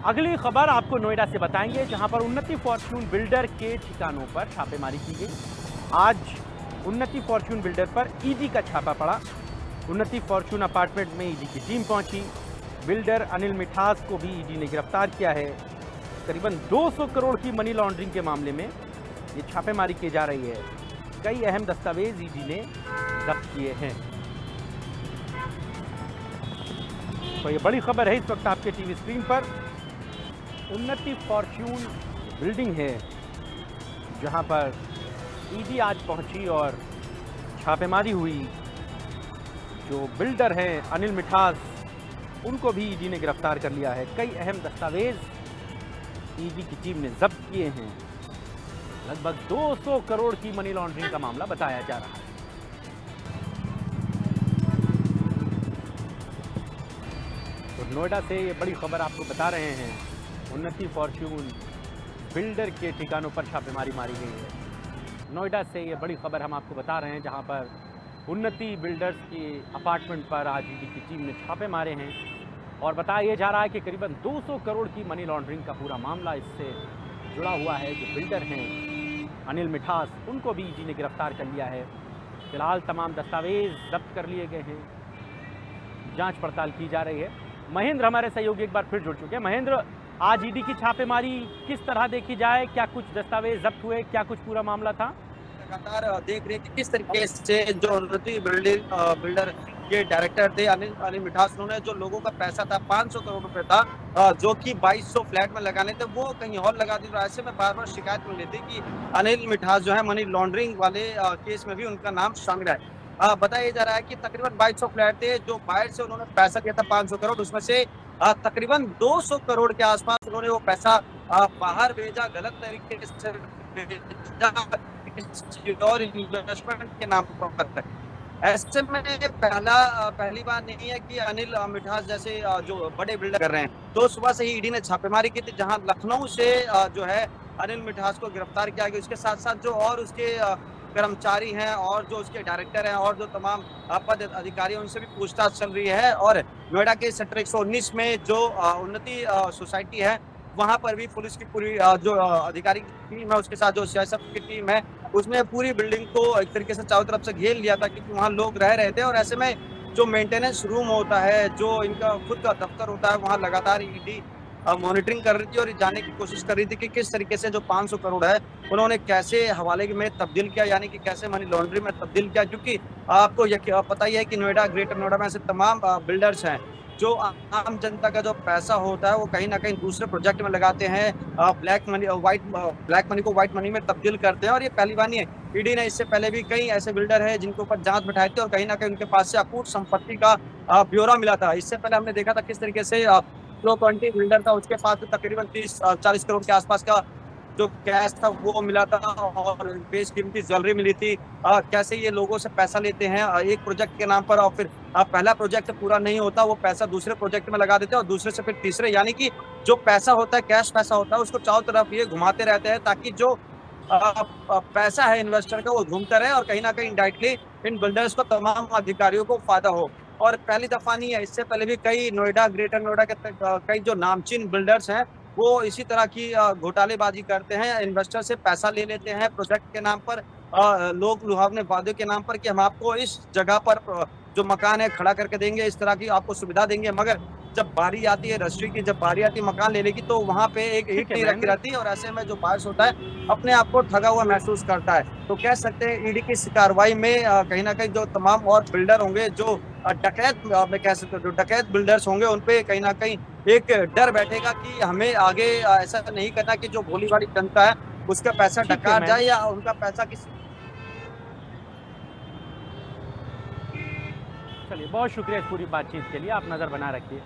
अगली खबर आपको नोएडा से बताएंगे, जहां पर उन्नति फॉर्च्यून बिल्डर के ठिकानों पर छापेमारी की गई। आज उन्नति फॉर्च्यून बिल्डर पर ईडी का छापा पड़ा। उन्नति फॉर्च्यून अपार्टमेंट में ईडी की टीम पहुंची। बिल्डर अनिल मिठास को भी ईडी ने गिरफ्तार किया है। करीबन 200 करोड़ की मनी लॉन्ड्रिंग के मामले में ये छापेमारी की जा रही है। कई अहम दस्तावेज ईडी ने जब्त किए हैं। तो ये बड़ी खबर है इस वक्त आपके टीवी स्क्रीन पर। उन्नति फॉर्च्यून बिल्डिंग है, जहां पर ईडी आज पहुंची और छापेमारी हुई। जो बिल्डर हैं अनिल मिठास, उनको भी ईडी ने गिरफ्तार कर लिया है। कई अहम दस्तावेज ईडी की टीम ने जब्त किए हैं। लगभग 200 करोड़ की मनी लॉन्ड्रिंग का मामला बताया जा रहा है। तो नोएडा से ये बड़ी खबर आपको बता रहे हैं। उन्नति फॉर्च्यून बिल्डर के ठिकानों पर छापेमारी मारी गई है। नोएडा से ये बड़ी खबर हम आपको बता रहे हैं, जहां पर उन्नति बिल्डर्स के अपार्टमेंट पर आज ईडी की टीम ने छापे मारे हैं और बताया जा रहा है कि करीबन 200 करोड़ की मनी लॉन्ड्रिंग का पूरा मामला इससे जुड़ा हुआ है। जो बिल्डर हैं अनिल मिठास, उनको भी ईडी ने गिरफ्तार कर लिया है। फिलहाल तमाम दस्तावेज जब्त कर लिए गए हैं, जांच पड़ताल की जा रही है। महेंद्र हमारे सहयोगी एक बार फिर जुड़ चुके हैं। महेंद्र, आज ईडी की छापेमारी किस तरह देखी जाए? क्या कुछ दस्तावेज जब्त हुए? क्या कुछ पूरा मामला था? लगातार देख रहे कि किस तरीके से जो उन्नति बिल्डर के डायरेक्टर थे अनिल अनिल मिठास, उन्होंने जो लोगों का पैसा था 500 करोड़ रुपए था, जो कि 2200 फ्लैट में लगाने थे, वो कहीं और लगा दी। ऐसे में बार बार शिकायत मिल रही थी कि अनिल मिठास जो है मनी लॉन्ड्रिंग वाले केस में भी उनका नाम शामिल है। बताया जा रहा है कि तकरीबन 2200 फ्लैट थे, जो बाहर से उन्होंने पैसा दिया था 500 करोड़, उसमें से तकरीबन 200 करोड़ के आसपास उन्होंने वो पैसा बाहर भेजा, गलत तरीके से और इन्वेस्टमेंट के नाम पर। ऐसे में पहली बार नहीं है कि अनिल मिठास जैसे जो बड़े बिल्डर कर रहे हैं। तो सुबह से ही ईडी ने छापेमारी की थी, जहां लखनऊ से जो है अनिल मिठास को गिरफ्तार किया गया। उसके साथ साथ जो और उसके कर्मचारी हैं और जो उसके डायरेक्टर हैं और जो तमाम पद अधिकारी हैं, उनसे भी पूछताछ चल रही है। और नोएडा के सेक्टर 119 में जो उन्नति सोसाइटी है, वहां पर भी पुलिस की पूरी जो अधिकारी की टीम है, उसके साथ जो सीआईएसएफ की टीम है, उसने पूरी बिल्डिंग को एक तरीके से चारों तरफ से घेर लिया था, क्योंकि वहां लोग रह रहे थे। और ऐसे में जो मेंटेनेंस रूम होता है, जो इनका खुद का दफ्तर होता है, वहां लगातार ईडी मॉनिटरिंग कर रही थी और जानने की कोशिश कर रही थी कि किस तरीके से जो 500 करोड़ है उन्होंने कैसे हवाले में तब्दील किया, यानी कि कैसे मनी लॉन्ड्री में तब्दील किया। क्योंकि आपको पता ही है कि नोएडा, ग्रेटर नोएडा में ऐसे तमाम बिल्डर्स हैं जो आम जनता का जो पैसा होता है वो कहीं ना कहीं दूसरे प्रोजेक्ट में लगाते हैं, ब्लैक मनी को व्हाइट मनी में तब्दील करते हैं। और ये पहली बार नहीं है, ईडी ने इससे पहले भी कई ऐसे बिल्डर हैं जिनके ऊपर जांच बिठाई थी और कहीं ना कहीं उनके पास से अकूत संपत्ति का ब्यौरा मिला था। इससे पहले हमने देखा था किस तरीके से प्रो 20 बिल्डर था, उसके पास तकरीबन 30-40 करोड़ के आसपास का जो कैश था वो मिला था और बेशकीमती ज्वेलरी मिली थी। कैसे ये लोगों से पैसा लेते हैं एक प्रोजेक्ट के नाम पर, और फिर पहला प्रोजेक्ट पूरा नहीं होता, वो पैसा दूसरे प्रोजेक्ट में लगा देते हैं और दूसरे से फिर तीसरे, यानी कि जो पैसा होता है, कैश पैसा होता है, उसको चारों तरफ ये घुमाते रहते हैं ताकि जो पैसा है इन्वेस्टर का वो घूमता रहे और कहीं ना कहीं डायरेक्टली इन बिल्डर्स को, तमाम अधिकारियों को फायदा हो। और पहली दफा नहीं है, इससे पहले भी कई नोएडा, ग्रेटर नोएडा के कई जो नामचीन बिल्डर्स हैं वो इसी तरह की घोटालेबाजी करते हैं, इन्वेस्टर से पैसा ले लेते हैं प्रोजेक्ट के नाम पर, लोग लुभावने वादे के नाम पर कि हम आपको इस जगह पर जो मकान है खड़ा करके देंगे, इस तरह की आपको सुविधा देंगे। मगर जब बारी आती है रजिस्ट्री की, जब बारी आती है मकान लेने की, तो वहां पे एक हिट नहीं रखी रहती और ऐसे में जो बायर्स होता है अपने आप को ठगा हुआ महसूस करता है। तो कह सकते हैं ईडी की इस कार्रवाई में कहीं ना कहीं जो तमाम और बिल्डर होंगे, जो डकैत मैं कह सकता हूँ, जो डकैत बिल्डर्स होंगे, उनपे कहीं ना कहीं एक डर बैठेगा कि हमें आगे ऐसा नहीं करना कि जो भोली भाली जनता है उसका पैसा डका जाए या उनका पैसा किसी। चलिए, बहुत शुक्रिया इस पूरी बातचीत के लिए। आप नजर बना रखिए।